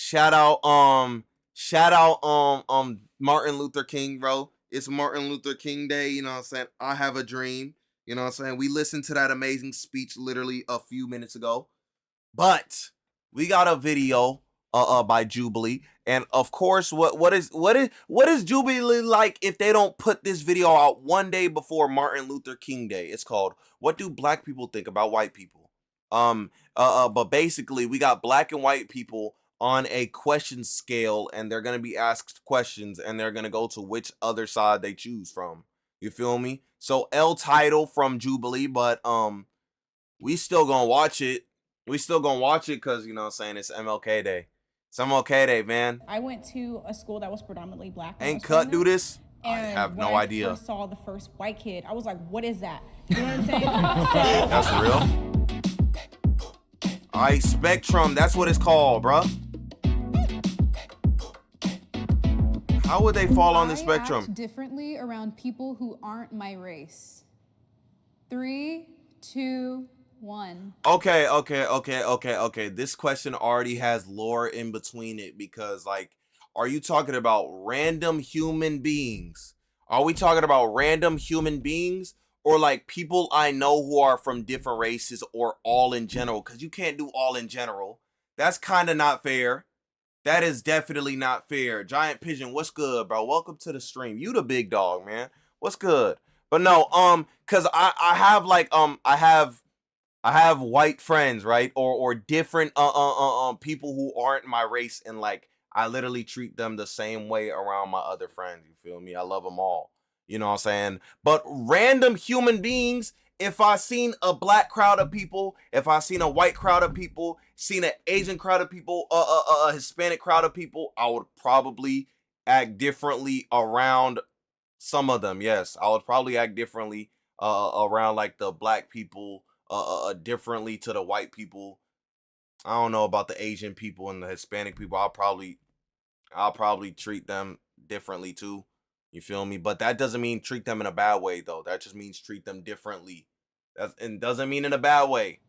shout out Martin Luther King, bro. It's Martin Luther King Day, you know what I'm saying? I have a dream. You know what I'm saying? We listened to that amazing speech literally a few minutes ago. But we got a video by Jubilee. And of course, what is Jubilee like if they don't put this video out one day before Martin Luther King Day? It's called What Do Black People Think About White People? But basically we got black and white people on a question scale, and they're gonna be asked questions, and they're gonna go to which other side they choose from. You feel me? So L title from Jubilee, but we still gonna watch it. We still gonna watch it because, you know what I'm saying, it's MLK Day. It's MLK Day, man. I went to a school that was predominantly black. Ain't Cut do this? I have no idea. When I first saw the first white kid, I was like, what is that? You know what I'm saying? So, that's real. All right, Spectrum, that's what it's called, bruh. How would they fall on the spectrum? I act differently around people who aren't my race. 3, 2, 1. Okay. This question already has lore in between it because, like, are you talking about random human beings? Are we talking about random human beings or like people I know who are from different races, or all in general? Because you can't do all in general. That's kind of not fair. That is definitely not fair. Giant Pigeon, what's good, bro? Welcome to the stream. You the big dog, man. What's good? But no, cause I have like I have white friends, right? Or different people who aren't my race, and like I literally treat them the same way around my other friends. You feel me? I love them all. You know what I'm saying? But random human beings, if I seen a black crowd of people, if I seen a white crowd of people, seen an Asian crowd of people, a Hispanic crowd of people, I would probably act differently around some of them. Yes, I would probably act differently around like the black people, differently to the white people. I don't know about the Asian people and the Hispanic people. I'll probably treat them differently too. You feel me? But that doesn't mean treat them in a bad way, though. That just means treat them differently. And doesn't mean in a bad way.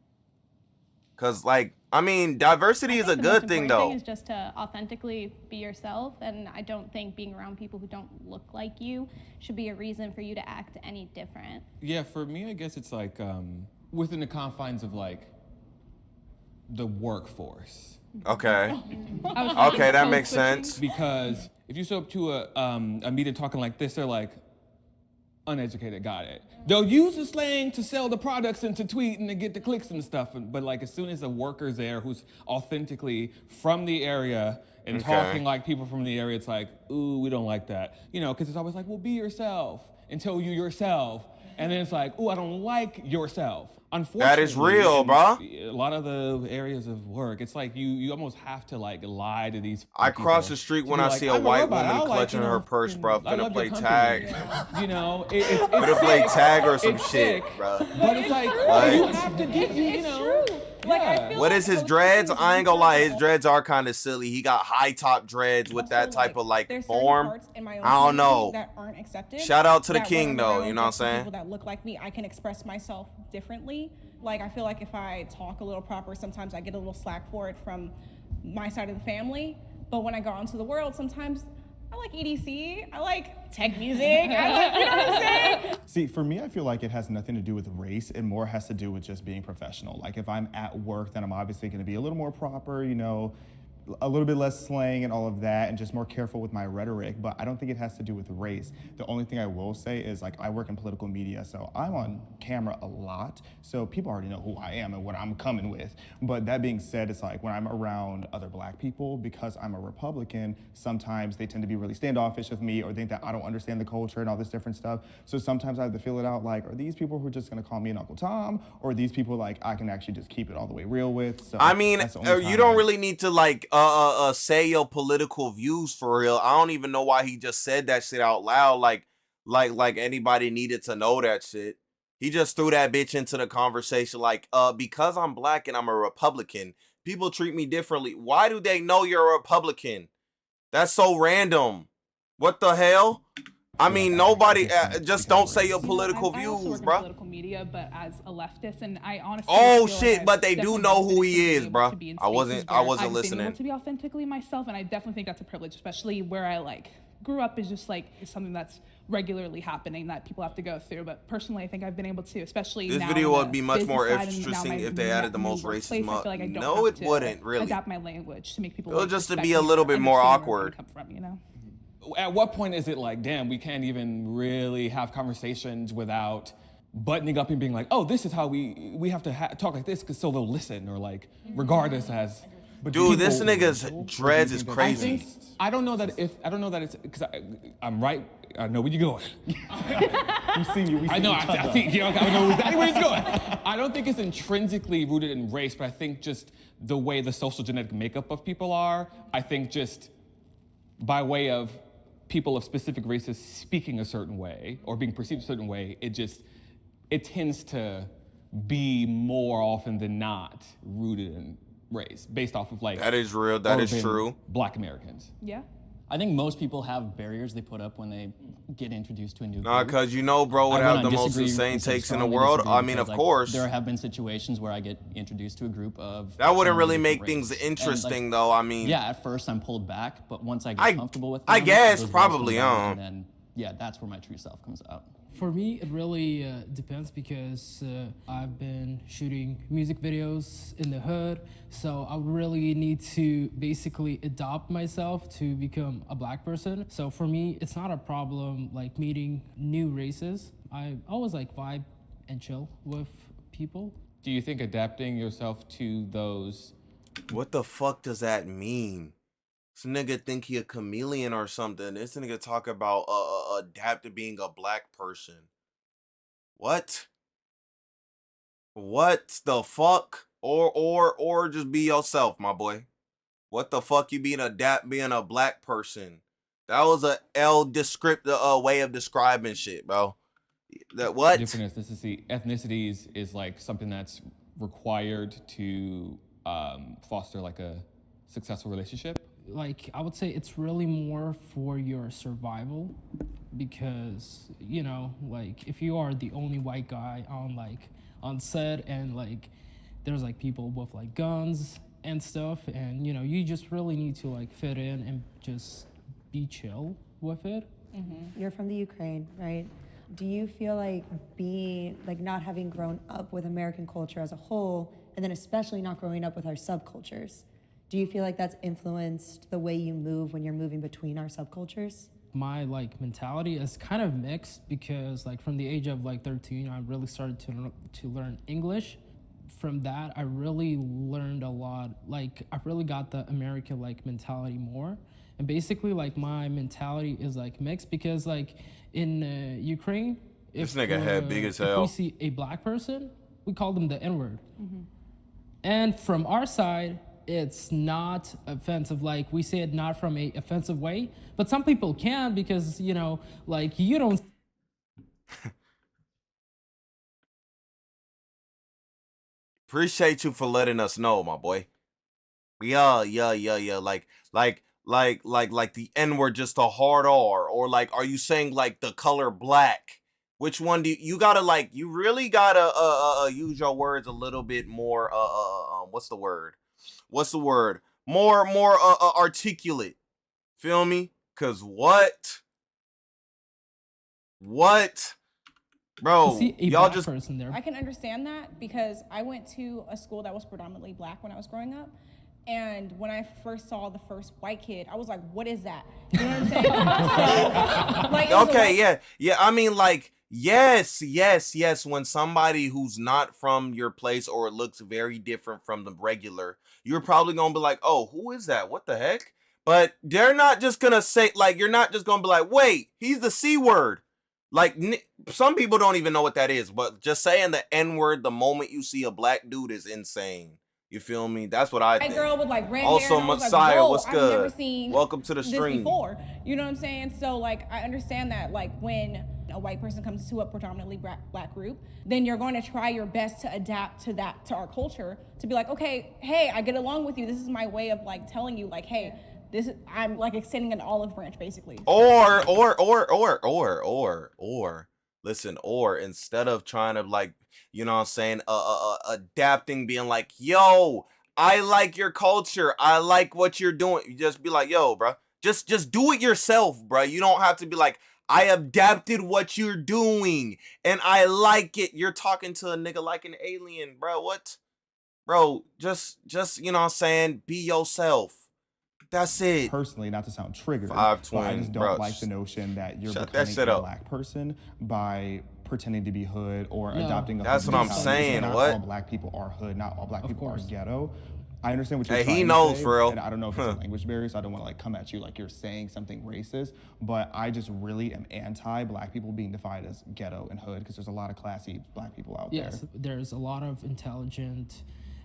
Because, like, I mean, diversity is a good thing, though. The thing is just to authentically be yourself. And I don't think being around people who don't look like you should be a reason for you to act any different. Yeah, for me, I guess it's like within the confines of, like, the workforce. Okay. Okay, that makes sense. Because if you show up to a meeting talking like this, they're like, uneducated, got it. They'll use the slang to sell the products and to tweet and to get the clicks and stuff. But like as soon as a worker's there who's authentically from the area and talking like people from the area, it's like, ooh, we don't like that. You know, because it's always like, well, be yourself until you yourself. And then it's like, ooh, I don't like yourself. Unfortunately, that is real, bro. A lot of the areas of work, it's like you almost have to like lie to these people. I cross the street when I see a white woman clutching her purse, bro. Finna play tag. You know, it's finna play tag or some shit, bro. But it's like you have to get you know. Like, I feel what like is his dreads? I ain't gonna lie, his dreads are kind of silly. He got high top dreads with that type of like form. I don't know. That aren't accepted. Shout out to the king though, you know what I'm saying? People that look like me, I can express myself differently. Like I feel like if I talk a little proper, sometimes I get a little slack for it from my side of the family. But when I go out into the world, sometimes I like EDC, I like tech music, I like, you know what I'm saying? See, for me, I feel like it has nothing to do with race. It more has to do with just being professional. Like if I'm at work, then I'm obviously gonna be a little more proper, you know, a little bit less slang and all of that, and just more careful with my rhetoric, but I don't think it has to do with race. The only thing I will say is, like, I work in political media, so I'm on camera a lot, so people already know who I am and what I'm coming with. But that being said, it's like when I'm around other black people, because I'm a Republican, sometimes they tend to be really standoffish with me or think that I don't understand the culture and all this different stuff. So sometimes I have to feel it out, like, are these people who are just gonna call me an Uncle Tom, or are these people like I can actually just keep it all the way real with? So I mean, you don't really need to like say your political views for real. I don't even know why he just said that shit out loud. Like anybody needed to know that shit. He just threw that bitch into the conversation. Like, because I'm black and I'm a Republican, people treat me differently. Why do they know you're a Republican? That's so random. What the hell? I feel mean, like nobody, exist just because don't of say your race. political I also views, work in bro. political media, but as a leftist, and I honestly Oh feel shit, like but I've they do definitely know who benefited he from being is, able bro. to be in I spaces wasn't where I've been listening. able to be authentically myself, and I definitely think that's a privilege, especially where I like grew up is just like it's something that's regularly happening that people have to go through. But personally, I think I've been able to, especially This now video in would the be much business more side and now interesting my if they added the new most workplace, racist I feel like I don't No, have it to wouldn't really. adapt my language to make people It'll like, just to respect be a me little or bit more understand where I'm awkward. coming from, you know? At what point is it like, damn, we can't even really have conversations without buttoning up and being like, oh, this is how we have to talk like this, because so they'll listen, or like regard us as. Dude, this people- nigga's dreads is I crazy. think I don't know that it's because I'm right. I know where you're going. You see me. I know. I think you know. I know exactly where it's going. I don't think it's intrinsically rooted in race, but I think just the way the social genetic makeup of people are. I think just by way of people of specific races speaking a certain way or being perceived a certain way, it tends to be more often than not rooted in race, based off of like That is real. That is urban true. Black Americans. Yeah. I think most people have barriers they put up when they get introduced to a new Nah, group. cause you know, bro would I have the most disagree insane and say takes in the strongly world. disagree I mean, because, of like, course. there have been situations where I get introduced to a group of. That wouldn't someone really of a make different things race. And, like, interesting, though. I mean, yeah, at first I'm pulled back, but once I get I- comfortable with them, I guess, those walls probably, come down, huh? and then yeah, that's where my true self comes out. For me, it really depends because I've been shooting music videos in the hood, so I really need to basically adopt myself to become a Black person. So for me, it's not a problem like meeting new races. I always like vibe and chill with people. Do you think adapting yourself to those? what the fuck does that mean? This nigga think he a chameleon or something. This nigga talk about adapt to being a Black person. What? What the fuck? Or just be yourself, my boy. What the fuck you being a Black person? That was a way of describing shit, bro. That what? Different ethnicities is like something that's required to foster like a successful relationship. Like I would say it's really more for your survival because you know like if you are the only white guy on set and like there's like people with like guns and stuff and you know you just really need to like fit in and just be chill with it. You're from the Ukraine, right? Do you feel like not having grown up with American culture as a whole, and then especially not growing up with our subcultures, do you feel like that's influenced the way you move when you're moving between our subcultures? My like mentality is kind of mixed because like from the age of like 13, I really started to learn English. From that, I really learned a lot. Like I really got the American like mentality more. And basically like my mentality is like mixed because like in Ukraine, This nigga head big as hell. if we see a Black person, we call them the N-word. And from our side, it's not offensive. Like we say it not from a offensive way, but some people can because you know, like you don't. Appreciate you for letting us know, my boy. Yeah. Like the N word, just a hard R, or like, are you saying like the color black? Which one do you gotta like? You really gotta use your words a little bit more. What's the word? More articulate. Feel me? Cause what? Bro, See a y'all Black just person there. I can understand that because I went to a school that was predominantly Black when I was growing up. And when I first saw the first white kid, I was like, what is that? You know what I'm saying? So, like, it was a okay, white- yeah. I mean, like, yes. When somebody who's not from your place or looks very different from the regular, you're probably gonna be like, oh, who is that? What the heck? But they're not just gonna say, like, you're not just gonna be like, wait, he's the C word. Like, some people don't even know what that is, but just saying the N word the moment you see a Black dude is insane. You feel me? That's what I White think. girl with like red Also, hair. And I was Messiah, like, whoa, what's I've good? never seen Welcome to the this stream. before. You know what I'm saying? So like, I understand that like when a white person comes to a predominantly Black group, then you're going to try your best to adapt to our culture, to be like, okay, hey, I get along with you. This is my way of like telling you like, hey, I'm like extending an olive branch basically. Or listen, or instead of trying to like, you know what I'm saying, adapting, being like, yo, I like your culture, I like what you're doing. You just be like, yo, bro, just do it yourself, bro. You don't have to be like, I adapted what you're doing and I like it. You're talking to a nigga like an alien, bro. What? Bro, just you know what I'm saying, be yourself. That's it. Personally, not to sound triggered, Five but I twin, just don't bro. like the notion that you're Shut that becoming shit a up. black person by pretending to be hood or No. adopting a That's hood what I'm mentality. saying, Not what? all black people are hood. Not all black people course. are ghetto. I understand what you're Hey, trying he to knows, say, for real. and I don't know if it's a language barrier, so I don't want to like come at you like you're saying something racist. But I just really am anti-black people being defined as ghetto and hood because there's a lot of classy black people out there. Yes, there's a lot of intelligent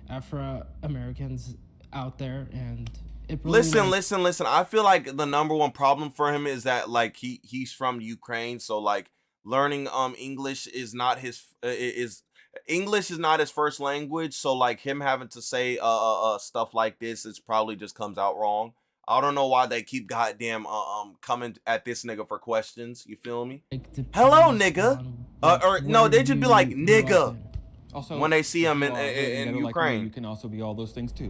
Afro-Americans out there, and it really Listen. I feel like the number one problem for him is that like he's from Ukraine, so like learning English is not English is not his first language, so like him having to say stuff like this, it's probably just comes out wrong. I don't know why they keep goddamn coming at this nigga for questions. You feel me? depends Hello, nigga. on Or no, where they just be like you grew up nigga in. Also, when they see if him you in are hood and ghetto like me, Ukraine. you can also be all those things too.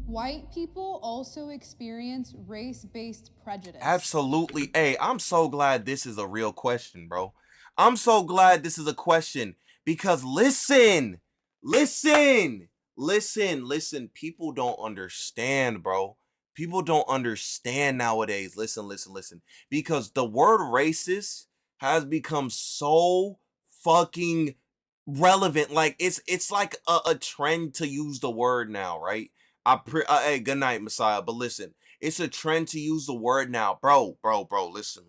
White people also experience race-based prejudice. Absolutely. Hey, I'm so glad this is a real question, bro. I'm so glad this is a question because listen. People don't understand, bro. People don't understand nowadays. Listen. Because the word racist has become so fucking relevant. Like it's like a trend to use the word now, right? Hey, good night, Messiah. But listen, it's a trend to use the word now, bro. Listen.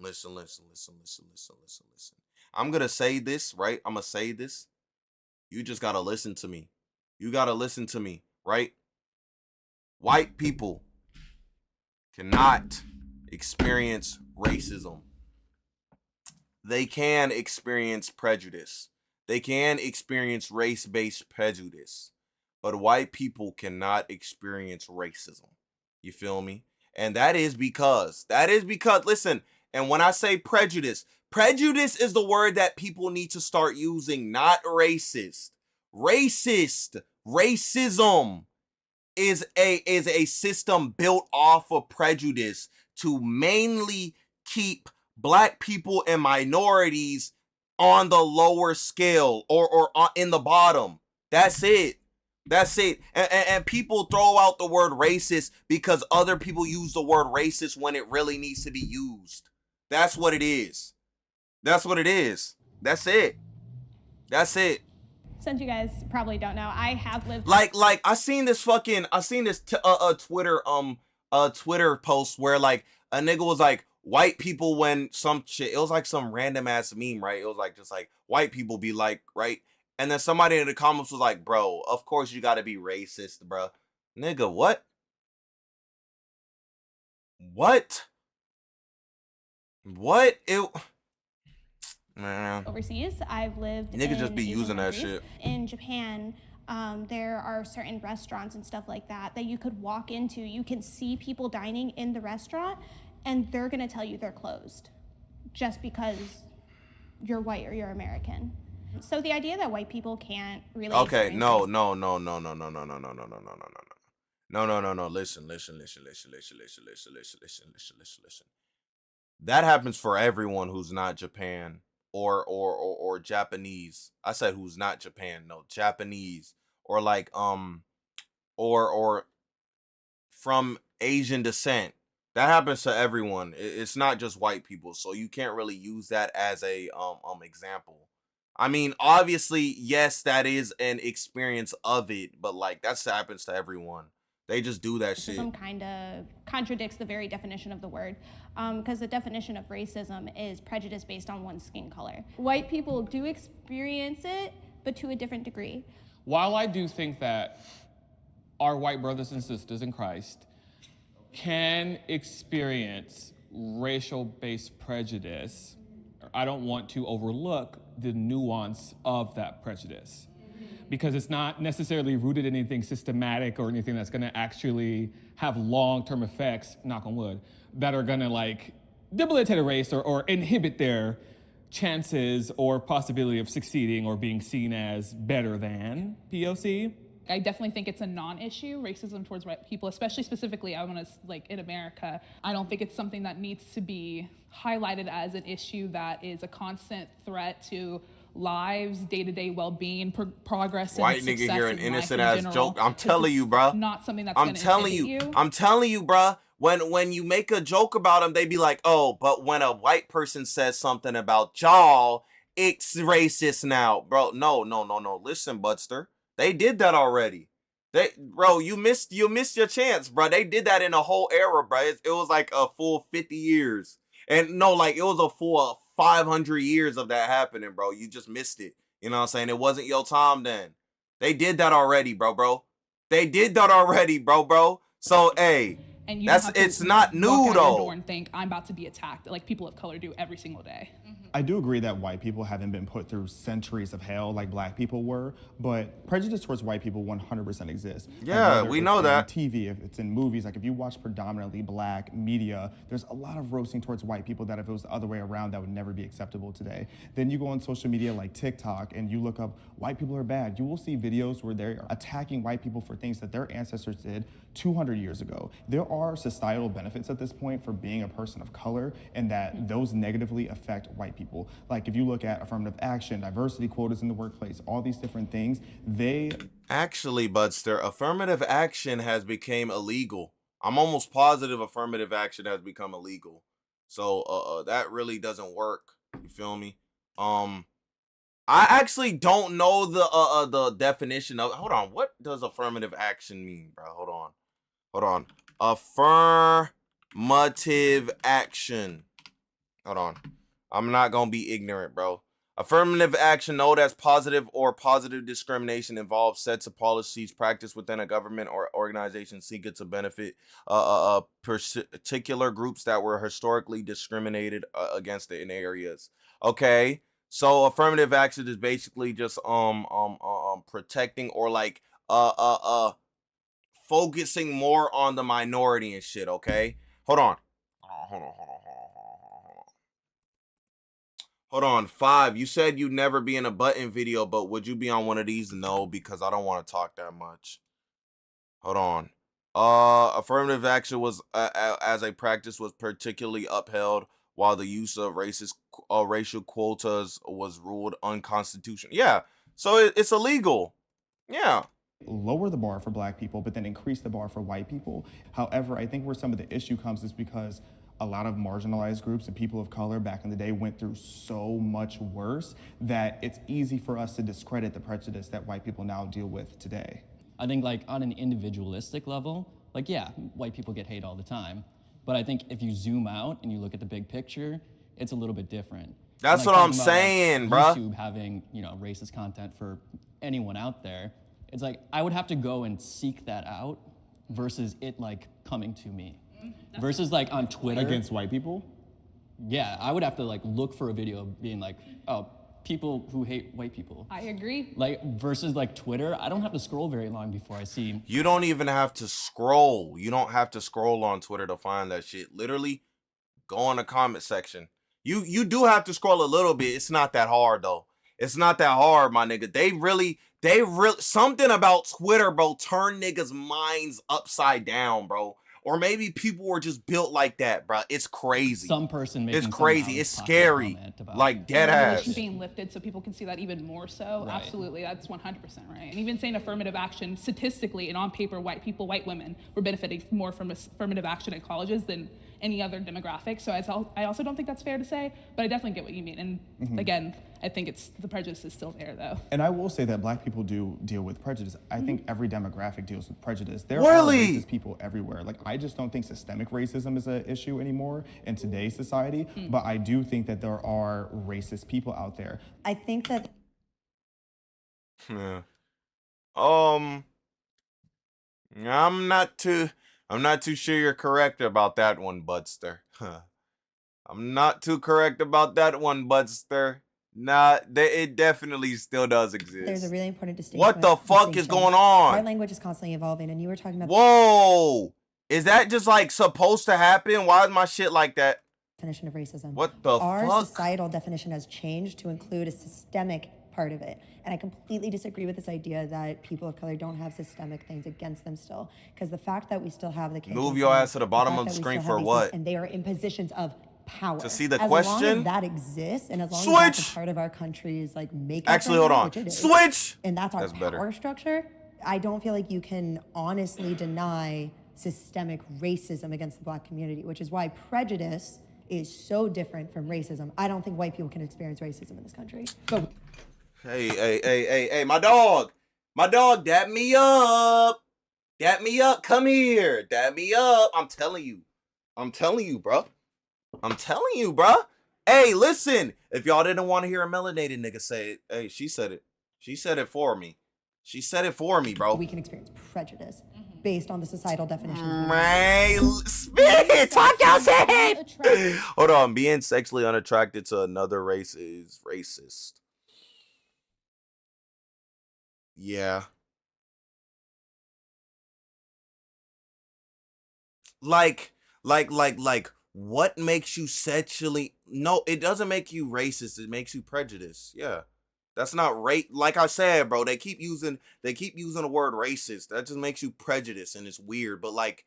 I'm gonna say this, right? I'm gonna say this. You just gotta listen to me. You gotta listen to me, right? White people cannot experience racism. They can experience prejudice. They can experience race-based prejudice. But white people cannot experience racism. You feel me? And that is because, listen, and when I say prejudice is the word that people need to start using, not racist. Racism is a system built off of prejudice to mainly keep black people and minorities on the lower scale or in the bottom. That's it. And people throw out the word racist because other people use the word racist when it really needs to be used. That's what it is. That's it. Since you guys probably don't know, I have lived. Like I seen this Twitter post where like a nigga was like, white people when some shit, it was like some random ass meme, right? It was like just like white people be like, right? And then somebody in the comments was like, bro, of course you gotta be racist, bro. Nigga, what? Man. Overseas, I've lived Niggas in just be Asian using that countries. shit. In Japan, there are certain restaurants and stuff like that you could walk into. You can see people dining in the restaurant, and they're gonna tell you they're closed, just because you're white or you're American. So the idea that white people can't really Okay, experience no. Listen. That happens for everyone who's not Japan or Japanese. I said who's not Japan, no, Japanese or like or from Asian descent. That happens to everyone. It's not just white people, so you can't really use that as a example. I mean, obviously, yes, that is an experience of it, but like that happens to everyone. They just do that shit. Racism kind of contradicts the very definition of the word, because the definition of racism is prejudice based on one's skin color. White people do experience it, but to a different degree. While I do think that our white brothers and sisters in Christ can experience racial-based prejudice, I don't want to overlook the nuance of that prejudice. because it's not necessarily rooted in anything systematic or anything that's gonna actually have long-term effects, knock on wood, that are gonna like debilitate a race or inhibit their chances or possibility of succeeding or being seen as better than POC. I definitely think it's a non-issue, racism towards white people, especially specifically, I want to, like, in America. I don't think it's something that needs to be highlighted as an issue that is a constant threat to lives, day-to-day well-being, progress, White and nigga success hear an in life innocent in ass general, joke. I'm 'cause telling it's you, bruh. not something that's I'm going to telling inhibit you. you. I'm telling you, bruh. When you make a joke about them, they be like, oh, but when a white person says something about y'all, it's racist now, bro. No. Listen, Budster, they did that already. Bro, you missed your chance, bro. They did that in a whole era, bro. It was like a full 50 years, and no, like it was a full 500 years of that happening, bro. You just missed it. You know what I'm saying? It wasn't your time then. They did that already, bro. They did that already, bro. So, hey, And you don't have to it's not walk new out your though. door and think, I'm about to be attacked, like people of color do every single day. I do agree that white people haven't been put through centuries of hell like black people were, but prejudice towards white people 100% exists. Like, Yeah, whether we it's know in that. TV, if it's in movies, like if you watch predominantly black media, there's a lot of roasting towards white people that if it was the other way around, that would never be acceptable today. Then you go on social media like TikTok and you look up white people are bad. You will see videos where they're attacking white people for things that their ancestors did 200 years ago. There are societal benefits at this point for being a person of color, and that those negatively affect white people. Like if you look at affirmative action, diversity quotas in the workplace, all these different things, they Actually, Budster, affirmative action has become illegal. I'm almost positive affirmative action has become illegal. So that really doesn't work. You feel me? I actually don't know the definition of. Hold on, what does affirmative action mean, bro? Hold on. Affirmative action. Hold on. I'm not gonna be ignorant, bro. Affirmative action, known as positive or positive discrimination, involves sets of policies practiced within a government or organization seeking to benefit particular groups that were historically discriminated against in areas. Okay, so affirmative action is basically just protecting or like focusing more on the minority and shit. Okay, hold on. Hold on, 5. You said you'd never be in a button video, but would you be on one of these? No, because I don't want to talk that much. Hold on. Affirmative action was as a practice was particularly upheld, while the use of racial quotas was ruled unconstitutional. Yeah, so it's illegal. Yeah. lower the bar for black people, but then increase the bar for white people. However, I think where some of the issue comes is because a lot of marginalized groups and people of color back in the day went through so much worse that it's easy for us to discredit the prejudice that white people now deal with today. I think like on an individualistic level, like yeah, white people get hate all the time. But I think if you zoom out and you look at the big picture, it's a little bit different. That's Like, what I'm talking about, saying, like, bruh. YouTube having, racist content for anyone out there. It's like I would have to go and seek that out versus it like coming to me. Versus like on Twitter. Against white people? Yeah, I would have to like look for a video being like, oh, people who hate white people. I agree. Like versus like Twitter, I don't have to scroll very long before I see. You don't even have to scroll. You don't have to scroll on Twitter to find that shit. Literally, go in the comment section. You do have to scroll a little bit. It's not that hard though. It's not that hard, my nigga. They really something about Twitter, bro, turn niggas' minds upside down, bro. Or maybe people were just built like that, bro. It's crazy. Some person making It's crazy. some It's out-of-pocket scary. comment about Like it. dead Regulation ass. being lifted so people can see that even more so. Right. Absolutely, that's 100% right. And even saying affirmative action, statistically and on paper, white people, white women were benefiting more from affirmative action at colleges than any other demographic. So I also don't think that's fair to say, but I definitely get what you mean. And again, I think the prejudice is still there though. And I will say that black people do deal with prejudice. I think every demographic deals with prejudice. There Really? are racist people everywhere. Like, I just don't think systemic racism is an issue anymore in today's society, but I do think that there are racist people out there. I think that Yeah. I'm not too sure you're correct about that one, Budster. I'm not too correct about that one, Budster. Nah, it definitely still does exist. There's a really important distinction. What the fuck is going on? Our language is constantly evolving, and you were talking about Whoa! Is that just like supposed to happen? Why is my shit like that? definition of racism. What the Our fuck? societal definition has changed to include a systemic part of it. And I completely disagree with this idea that people of color don't have systemic things against them still. Because the fact that we still have the Move your ass to the bottom of the fact that we screen still have for these what? things, and they are in positions of power. To see the as long question? as that exists, and as long as that's Switch! a part of our country's like makeup. Actually, right hold now, on. which it is, Switch! and that's our That's better. power structure. I don't feel like you can honestly deny systemic racism against the black community, which is why prejudice is so different from racism. I don't think white people can experience racism in this country. Hey, my dog. My dog, dap me up. Dap me up. Come here. Dap me up. I'm telling you, bro. I'm telling you, bro. Hey, listen. If y'all didn't want to hear a melanated nigga say it, hey, she said it. She said it for me. She said it for me, bro. We can experience prejudice based on the societal definitions. Man, spit. Talk your shit. Hold on. Being sexually unattracted to another race is racist. Yeah. Like, what makes you sexually? No, it doesn't make you racist. It makes you prejudiced. Yeah. That's not like I said, bro. They keep using the word racist. That just makes you prejudiced, and it's weird. But like,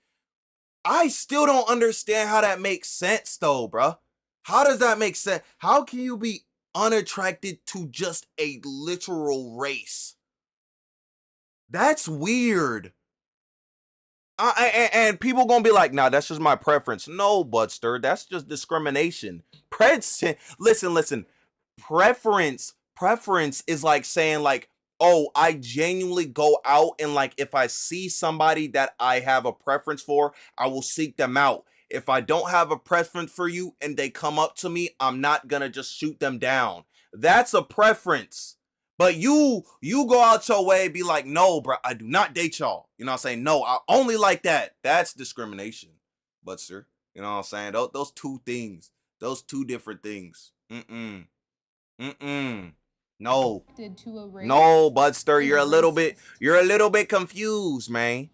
I still don't understand how that makes sense, though, bro. How does that make sense? How can you be unattracted to just a literal race? That's weird. And people gonna be like, nah, that's just my preference. No, Budster, that's just discrimination. Listen. Preference is like saying like, oh, I genuinely go out and like if I see somebody that I have a preference for, I will seek them out. If I don't have a preference for you and they come up to me, I'm not gonna just shoot them down. That's a preference. But you go out your way and be like, no, bro, I do not date y'all. You know what I'm saying? No, I only like that. That's discrimination, Budster. You know what I'm saying? Those two things. Those two different things. No. To a race. No, Budster, you're a little bit confused, man.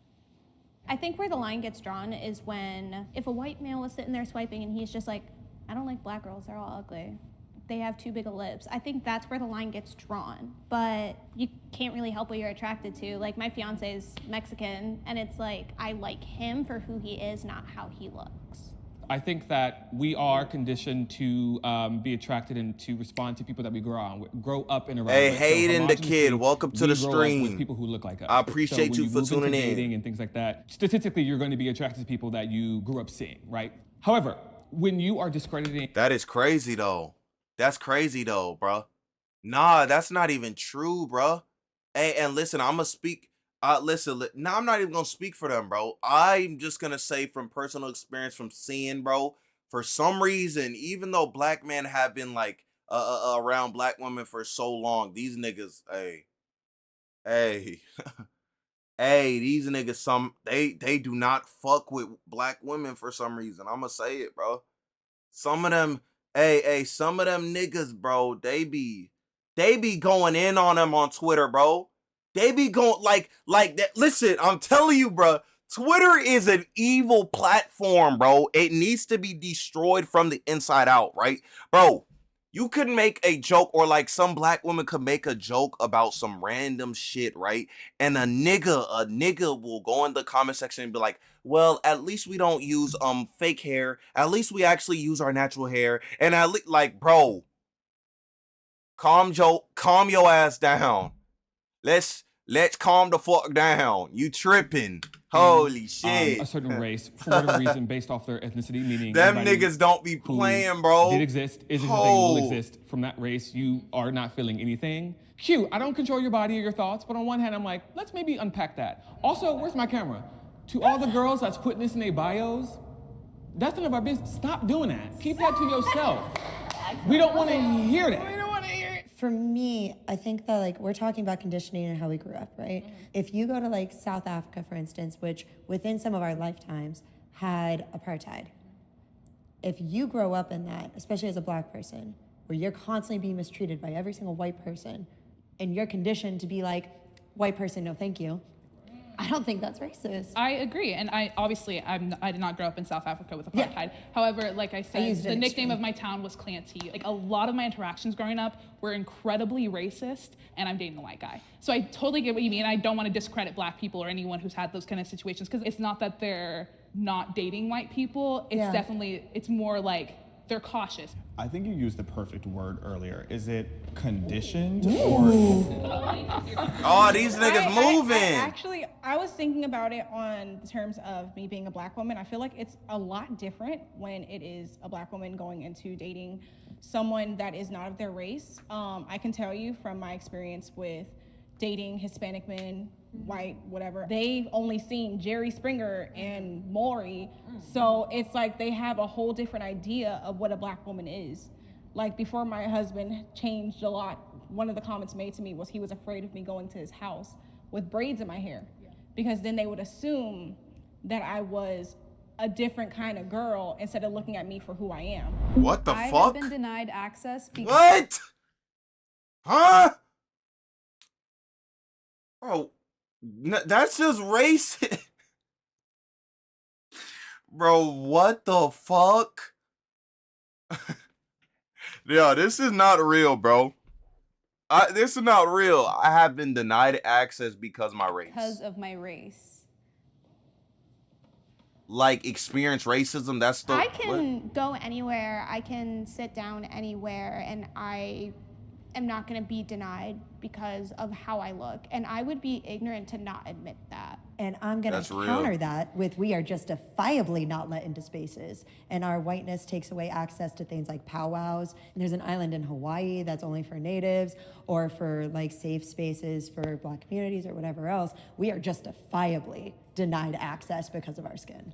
I think where the line gets drawn is when if a white male was sitting there swiping and he's just like, I don't like black girls, they're all ugly. They have too big of lips. I think that's where the line gets drawn. But you can't really help what you're attracted to. Like my fiance is Mexican, and it's like I like him for who he is, not how he looks. I think that we are conditioned to be attracted and to respond to people that we grow up in around. Hey, with. Hayden the kid, welcome to the we grow up stream. with people who look like us. I appreciate so you when for move into tuning in. dating and things like that. Statistically, you're going to be attracted to people that you grew up seeing, right? However, when you are discrediting, That is crazy though. That's crazy though, bro. Nah, that's not even true, bro. Hey, and listen, I'm gonna speak. Nah, I'm not even gonna speak for them, bro. I'm just gonna say from personal experience, from seeing, bro. For some reason, even though black men have been like around black women for so long, these niggas, hey, these niggas, they do not fuck with black women for some reason. I'm gonna say it, bro. Some of them. Some of them niggas, bro, they be going in on them on Twitter, bro. They be going like that. Listen, I'm telling you, bro, Twitter is an evil platform, bro. It needs to be destroyed from the inside out, right? Bro, you could make a joke, or like some black woman could make a joke about some random shit, right? And a nigga will go in the comment section and be like, well, at least we don't use fake hair. At least we actually use our natural hair. And at least, like, bro, calm your ass down. Let's calm the fuck down. You tripping. Holy shit. a certain race for whatever reason based off their ethnicity, meaning them anybody niggas don't be who playing, bro. did exist, is existing, will exist from that race, you are not feeling anything. Cute, I don't control your body or your thoughts, but on one hand, I'm like, let's maybe unpack that. Also, where's my camera? To all the girls that's putting this in their bios, that's none of our business. Stop doing that. Keep that to yourself. We don't want to hear that. For me, I think that like we're talking about conditioning and how we grew up, right? If you go to like South Africa, for instance, which within some of our lifetimes had apartheid. If you grow up in that, especially as a black person, where you're constantly being mistreated by every single white person and you're conditioned to be like, white person, no thank you, I don't think that's racist. I agree, and I did not grow up in South Africa with apartheid. Yeah. However, like I said, used the it nickname extreme. of my town was Clancy. Like a lot of my interactions growing up were incredibly racist, and I'm dating a white guy. So I totally get what you mean. I don't want to discredit black people or anyone who's had those kind of situations, because it's not that they're not dating white people. It's Yeah. definitely, it's more like they're cautious. I think you used the perfect word earlier. Is it conditioned or Oh, these niggas moving. Actually, I was thinking about it on the terms of me being a black woman. I feel like it's a lot different when it is a black woman going into dating someone that is not of their race. I can tell you from my experience with dating Hispanic men, white, whatever, they've only seen Jerry Springer and Maury. So it's like they have a whole different idea of what a black woman is. Like before my husband changed a lot, one of the comments made to me was he was afraid of me going to his house with braids in my hair, because then they would assume that I was a different kind of girl instead of looking at me for who I am. What the I have fuck? been denied access because What? Huh? Bro, that's just racist. Bro, what the fuck? Yeah, this is not real, bro. This is not real. I have been denied access because of my race. because of my race. Like, experience racism, that's the... I can go anywhere, I can sit down anywhere, and I am not going to be denied because of how I look. And I would be ignorant to not admit that. And I'm going That's to real. counter that with we are justifiably not let into spaces. And our whiteness takes away access to things like powwows. And there's an island in Hawaii that's only for natives or for like safe spaces for black communities or whatever else. We are justifiably denied access because of our skin.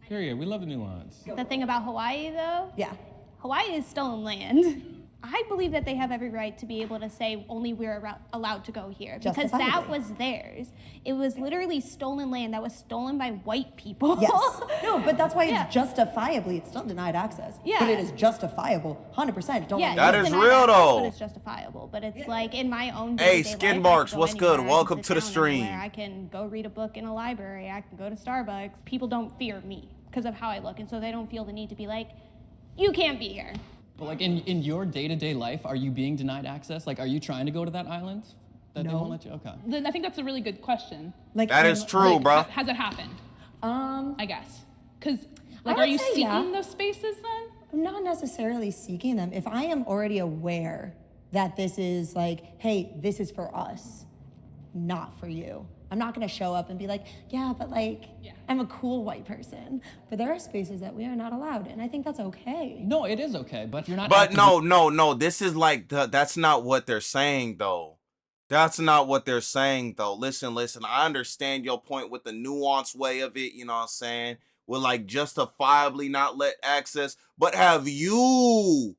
Period. We love the nuance. The thing about Hawaii, though, Yeah. Hawaii is stolen land. I believe that they have every right to be able to say only we're allowed to go here, because that Justifiably. was theirs. It was literally stolen land that was stolen by white people. Yes. No, but that's why Yeah. it's justifiably, it's still denied access. Yeah. But it is justifiable, 100%. Don't Yeah, let me That it's is denied real, access, though. But it's justifiable. But it's like in my own Hey, day-to-day Skin life, Marks, I can go what's good? anywhere, I can Welcome sit to the down stream. anywhere, I can go read a book in a library. I can go to Starbucks. People don't fear me because of how I look, and so they don't feel the need to be like, you can't be here. But like in your day-to-day life, are you being denied access? Like, are you trying to go to that island that they No. won't let you? Okay. Then I think that's a really good question. Like, That is true, Like, bro. Has it happened? I guess. Because, like, I are would you say seeking yeah. those spaces then? I'm not necessarily seeking them. If I am already aware that this is like, hey, this is for us, not for you. I'm not gonna show up and be like, yeah, but like, I'm a cool white person. But there are spaces that we are not allowed, and I think that's okay. No, it is okay, but you're not. But actively- no. This is like that's not what they're saying though. That's not what they're saying though. Listen. I understand your point with the nuanced way of it. You know what I'm saying? With like justifiably not let access. But have you?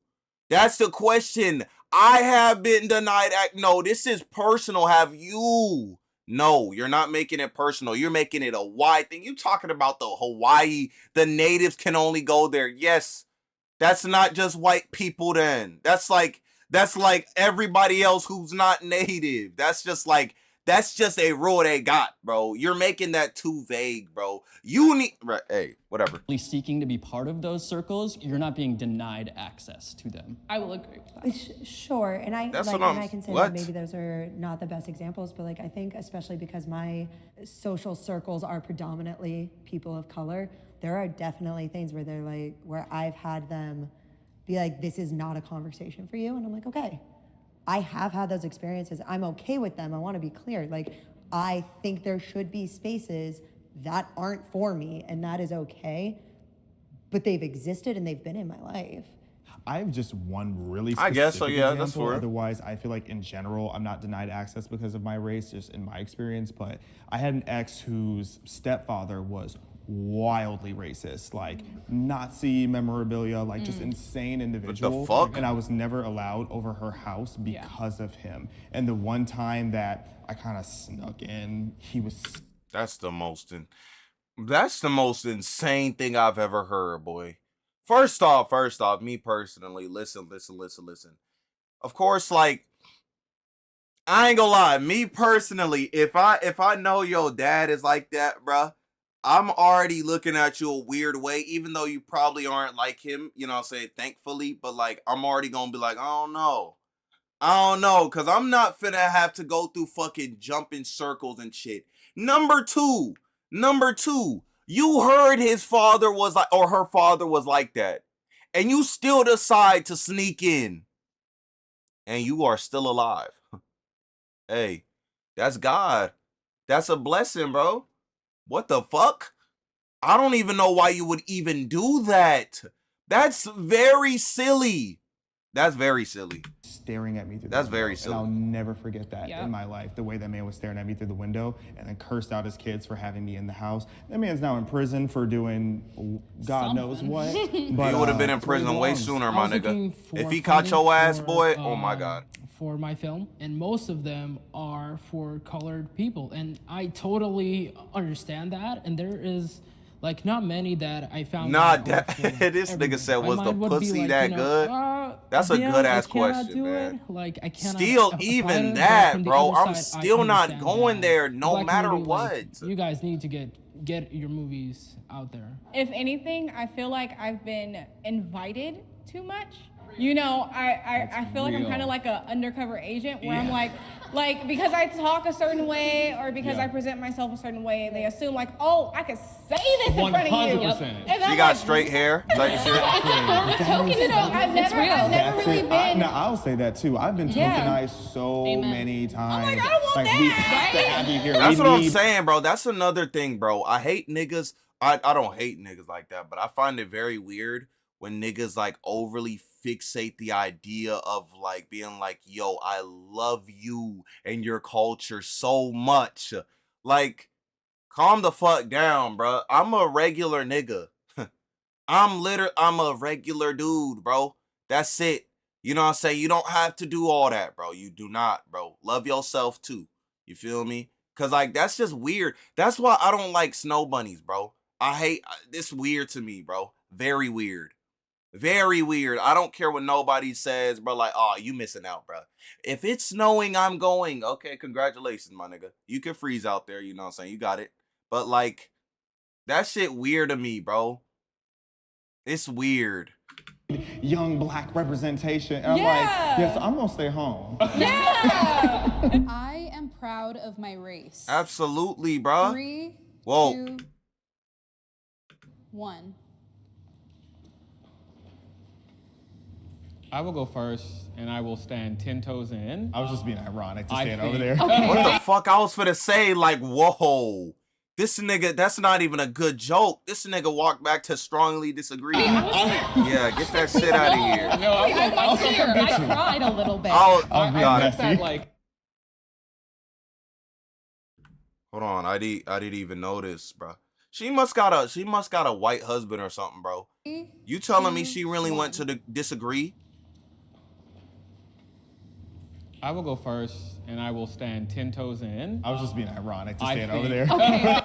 That's the question. I have been denied No, this is personal. Have you? No, you're not making it personal. You're making it a wide thing. You talking about the Hawaii? The natives can only go there. Yes. That's not just white people then. That's like everybody else who's not native. That's just a rule they got, bro. You're making that too vague, bro. You need hey, whatever. seeking to be part of those circles, you're not being denied access to them. I will agree with that. Sure, and I That's like, what and I'm- I can say what? that maybe those are not the best examples, but like I think especially because my social circles are predominantly people of color, there are definitely things where they're like where I've had them be like, this is not a conversation for you, and I'm like, okay. I have had those experiences. I'm okay with them. I want to be clear. Like, I think there should be spaces that aren't for me, and that is okay. But they've existed and they've been in my life. I have just one really I specific guess so, yeah, example. that's fair. Otherwise, I feel like in general, I'm not denied access because of my race, just in my experience. But I had an ex whose stepfather was wildly racist, like Nazi memorabilia, like just insane individual. fuck? And I was never allowed over her house because of him. And the one time that I kind of snuck in, he was That's the most insane thing I've ever heard, boy. First off, me personally, listen. Of course, like, I ain't gonna lie, me personally, if I know your dad is like that, bruh, I'm already looking at you a weird way, even though you probably aren't like him, you know what I'm saying, thankfully, but like, I'm already gonna be like, I don't know, because I'm not finna have to go through fucking jumping circles and shit. Number two, you heard his father was like, or her father was like that, and you still decide to sneak in, and you are still alive. Hey, that's God. That's a blessing, bro. What the fuck? I don't even know why you would even do that. That's very silly. That's very silly. Staring at me through the That's window. very silly. And I'll never forget that Yeah. in my life. The way that man was staring at me through the window and then cursed out his kids for having me in the house. That man's now in prison for doing God knows what. But He would have been in that's where he prison way belongs. sooner, I my was looking nigga. for If he caught your ass, funding boy, for, oh my God. For my film, and most of them are for colored people, and I totally understand that. And there is like not many that I found. Nah, that are for, like, this nigga everyone. said, My was the mind would be pussy like, that you know, good? That's a damn, good-ass I cannot question, do man. It. Like I cannot. Still, apply even it, but that, from the bro, other I'm side, I still not understand going that there the no black matter community, what. like, you guys need to get your movies out there. If anything, I feel like I've been invited too much. You know, I feel like I'm real. kind of like an undercover agent where I'm like because I talk a certain way or because Yeah. I present myself a certain way, they assume like, oh, I can say this in front of you. 100%. And I'm She got like, straight hair type shit. You know, I've never really That's it. been. Now, I'll say that too. I've been Yeah. tokenized so many times. I don't want we that, have to right? have you here. That's We what I'm need- saying, bro. That's another thing, bro. I hate niggas. I don't hate niggas like that, but I find it very weird when niggas like overly fixate the idea of like being like, yo, I love you and your culture so much. Like, calm the fuck down, bro. I'm a regular nigga. I'm a regular dude, bro. That's it. You know what I'm saying? You don't have to do all that, bro. You do not, bro. Love yourself too. You feel me? Cause like that's just weird. That's why I don't like snow bunnies, bro. I hate this weird to me, bro. Very weird. Very weird. I don't care what nobody says, bro. Like, oh, you missing out, bro. If it's snowing, I'm going. Okay, congratulations, my nigga. You can freeze out there, you know what I'm saying? You got it. But like, that shit weird to me, bro. It's weird. young black representation. And I'm like, yes, I'm gonna stay home. I am proud of my race. Absolutely, bro. 3, Whoa. 2, 1. I will go first, and I will stand 10 toes in. I was just being ironic to I stand over think- there. What the fuck? I was finna say, like, whoa. This nigga, that's not even a good joke. This nigga walked back to strongly disagree. Yeah, get that shit out of here. No, I'll Here, I cried a little bit. Oh, I'm being God. I think messy. that, like, Hold on, I didn't even notice, bro. She must got a white husband or something, bro. You telling me she really went to disagree? I will go first, and I will stand 10 toes in. I was just being ironic to I stand over think- there.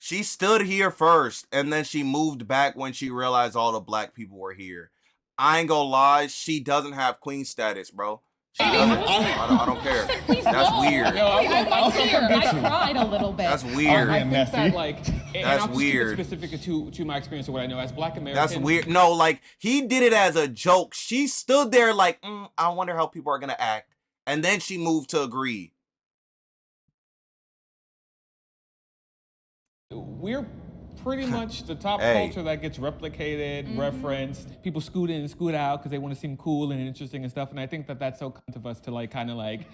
She stood here first, and then she moved back when she realized all the black people were here. I ain't gonna lie, she doesn't have queen status, bro. She doesn't. I don't care. That's weird. No, I'll Here, I cried a little bit. That's weird. I think messy. that, like, and That's I'll just weird. keep it specific to my experience or what I know as Black American. That's weird. No, like, he did it as a joke. She stood there like, I wonder how people are gonna act. And then she moved to agree. We're pretty much the top Hey. culture that gets replicated, referenced. People scoot in and scoot out because they want to seem cool and interesting and stuff. And I think that that's so kind of us to like kind of like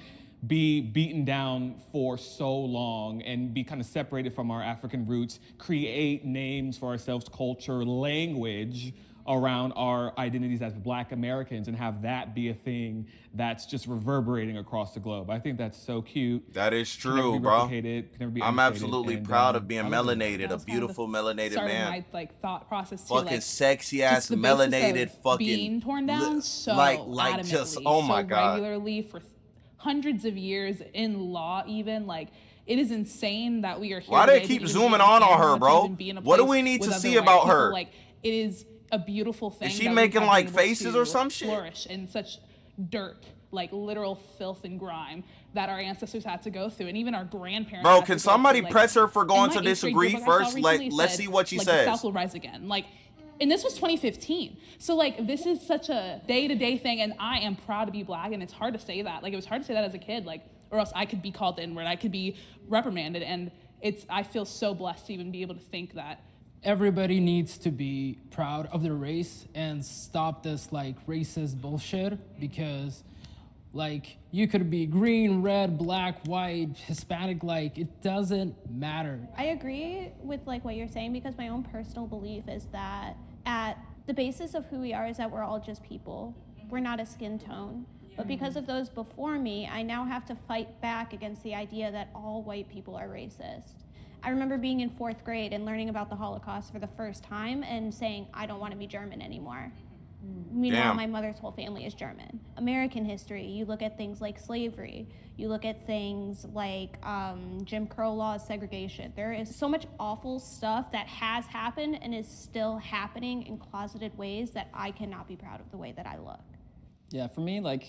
be beaten down for so long and be kind of separated from our African roots, create names for ourselves, culture, language around our identities as Black Americans and have that be a thing that's just reverberating across the globe. I think that's so cute. That is Can never true, be bro. replicated, can never be I'm understated, absolutely and, proud of being I love it. melanated, a That's kind of beautiful the melanated start of man. my like thought process too, Fucking like, sexy ass just the basis melanated of fucking being torn down so like just adamantly, oh my so god. regularly for hundreds of years in law even like it is insane that we are here Why they today to keep even zooming be on Canada, her, to bro? even be in a What do place we need with to other see white about people. her? Like it is a beautiful thing. she that we making, have like, been able faces to or some shit? flourish in such dirt, like literal filth and grime that our ancestors had to go through, and even our grandparents. Bro, had to can go somebody through. Like, press her for in going my to 8th grade disagree yearbook I saw first? recently Let's said, see what she like, says. the South will rise again. Like, and this was 2015. So like, this is such a day-to-day thing, and I am proud to be Black, and it's hard to say that. Like, it was hard to say that as a kid, like, or else I could be called the N-word, I could be reprimanded, and I feel so blessed to even be able to think that. Everybody needs to be proud of their race and stop this like racist bullshit, because like you could be green, red, black, white, Hispanic, like it doesn't matter. I agree with like what you're saying, because my own personal belief is that at the basis of who we are is that we're all just people. We're not a skin tone. But because of those before me, I now have to fight back against the idea that all white people are racist. I remember being in 4th grade and learning about the Holocaust for the first time and saying, I don't want to be German anymore. Meanwhile, Damn. my mother's whole family is German. American history, you look at things like slavery, you look at things like Jim Crow laws, segregation. There is so much awful stuff that has happened and is still happening in closeted ways that I cannot be proud of the way that I look. Yeah, for me, like,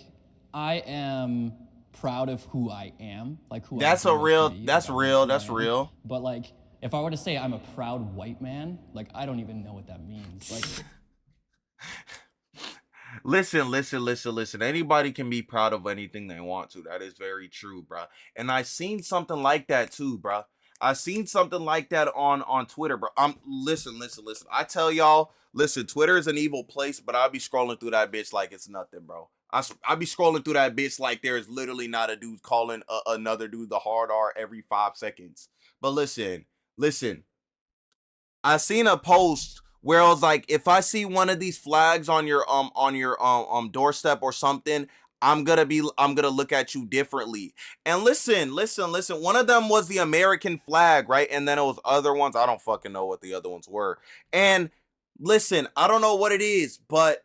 I am proud of who I am, like who That's I a grew up real, to be, that's like, real, who that's I am. real. But like, if I were to say I'm a proud white man, like, I don't even know what that means. Like, Listen. Anybody can be proud of anything they want to. That is very true, bro. And I seen something like that too, bro. I seen something like that on Twitter, bro. Listen. I tell y'all, listen, Twitter is an evil place, but I'll be scrolling through that bitch like it's nothing, bro. I be scrolling through that bitch like there's literally not a dude calling another dude the hard R every 5 seconds. But listen. I seen a post where I was like, if I see one of these flags on your doorstep or something, I'm gonna look at you differently. And listen. One of them was the American flag, right? And then it was other ones. I don't fucking know what the other ones were. And listen, I don't know what it is, but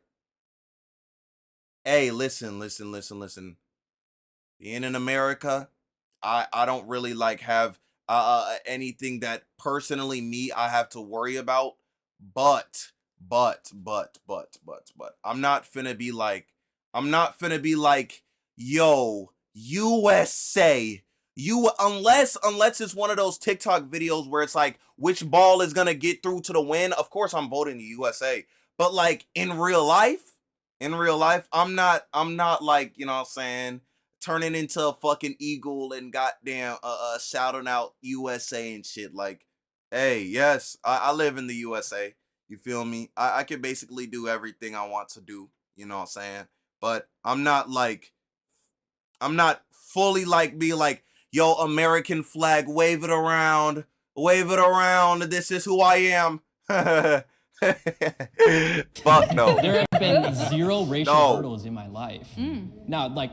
hey, listen. Being in America, I don't really like have anything that personally me I have to worry about, but I'm not finna be like yo USA, unless it's one of those TikTok videos where it's like which ball is gonna get through to the win. Of course I'm voting the USA, but like in real life, I'm not like, you know what I'm saying, turning into a fucking eagle and goddamn shouting out USA and shit. Like, hey, yes, I live in the USA. You feel me? I can basically do everything I want to do. You know what I'm saying? But I'm not fully like be like, yo, American flag, wave it around. This is who I am. Fuck no. there have been 0 racial No. hurdles in my life. Now, like,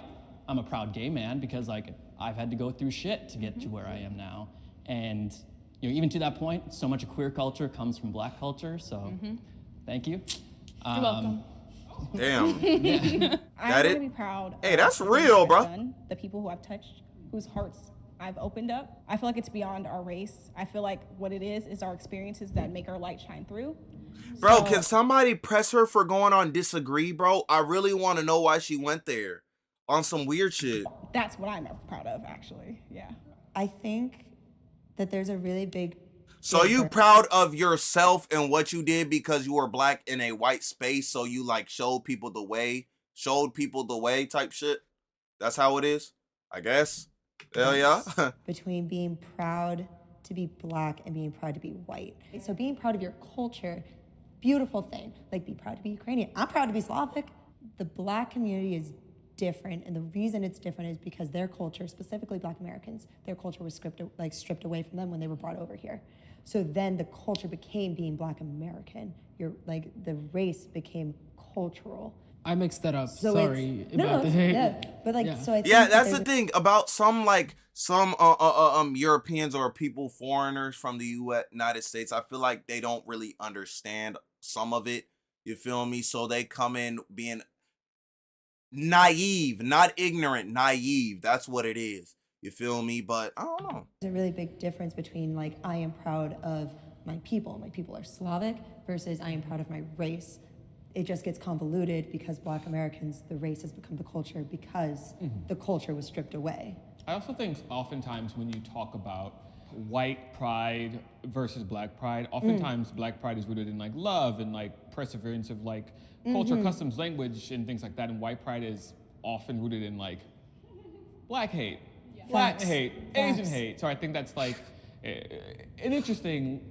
I'm a proud gay man because, like, I've had to go through shit to get to where I am now. And, you know, even to that point, so much of queer culture comes from Black culture, so thank you. You're welcome. Damn. I'm That going it? to be proud. Hey, of that's the things real, I've bro. done, the people who I've touched, whose hearts I've opened up. I feel like it's beyond our race. I feel like what it is our experiences that make our light shine through. Bro, So- can somebody press her for going on disagree, bro? I really want to know why she went there on some weird shit. That's what I'm proud of, actually. Yeah. I think that there's a really big. So you proud of yourself and what you did because you were Black in a white space, so you like showed people the way type shit? That's how it is, I guess. Hell yeah. Between being proud to be Black and being proud to be white. So being proud of your culture, beautiful thing. Like, be proud to be Ukrainian. I'm proud to be Slavic. The Black community is different, and the reason it's different is because their culture, specifically Black Americans, their culture was stripped away from them when they were brought over here. So then the culture became being Black American. The race became cultural. I mixed that up. So Sorry it's, no, about it's- the yeah, but like, Yeah. so I think Yeah, that that's there's the thing about some Europeans or people, foreigners from the United States. I feel like they don't really understand some of it. You feel me? So they come in being naive, not ignorant, naive. That's what it is. You feel me? But I don't know. There's a really big difference between like, I am proud of my people. My people are Slavic versus I am proud of my race. It just gets convoluted because Black Americans, the race has become the culture because the culture was stripped away. I also think oftentimes when you talk about white pride versus black pride, oftentimes black pride is rooted in like love and like perseverance of like culture, customs, language, and things like that. And white pride is often rooted in like black hate, Latin hate, Asian hate. So I think that's like an interesting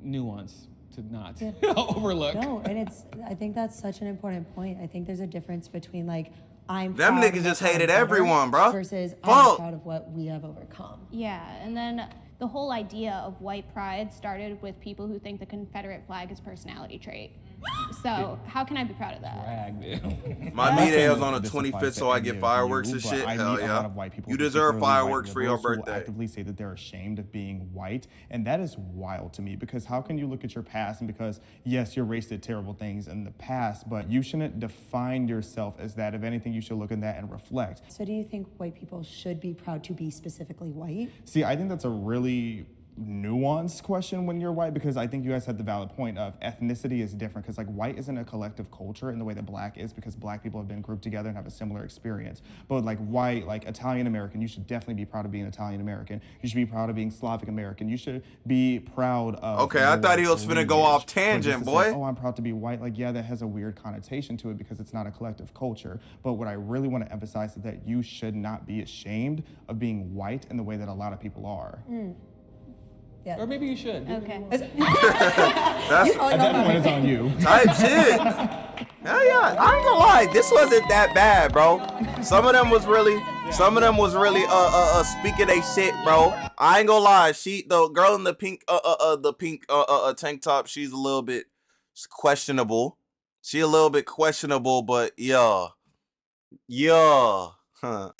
nuance to not overlook. No, and I think that's such an important point. I think there's a difference between like, I'm Them proud niggas of just what hated I've done everyone, bro. versus Fuck. I'm proud of what we have overcome. Yeah, and then the whole idea of white pride started with people who think the Confederate flag is a personality trait. So how can I be proud of that? Brag, My I'm not B-Day saying was on the this applies 25th, to so I any get of fireworks you, and but shit. I Hell meet a yeah. lot of white people, You deserve particularly white fireworks for your liberals, who will birthday. actively say that they're ashamed of being white, and that is wild to me because how can you look at your past and because yes, your race did terrible things in the past, but you shouldn't define yourself as that. If anything, you should look at that and reflect. So do you think white people should be proud to be specifically white? See, I think that's a really nuanced question when you're white because I think you guys had the valid point of ethnicity is different because like white isn't a collective culture in the way that black is because black people have been grouped together and have a similar experience. But like white, like Italian American, you should definitely be proud of being Italian American. You should be proud of being Slavic American. You should be proud of. Okay, I thought he was finna go off tangent, boy. Say, oh, I'm proud to be white. Like, yeah, that has a weird connotation to it because it's not a collective culture. But what I really want to emphasize is that you should not be ashamed of being white in the way that a lot of people are. Yeah. or maybe you should. Okay. That's At that point, it's on you. type shit. Hell yeah. I ain't gonna lie, this wasn't that bad, bro. Some of them was really speaking they shit, bro. I ain't gonna lie. The girl in the pink tank top, she's a little bit questionable. She a little bit questionable, but yeah. Huh.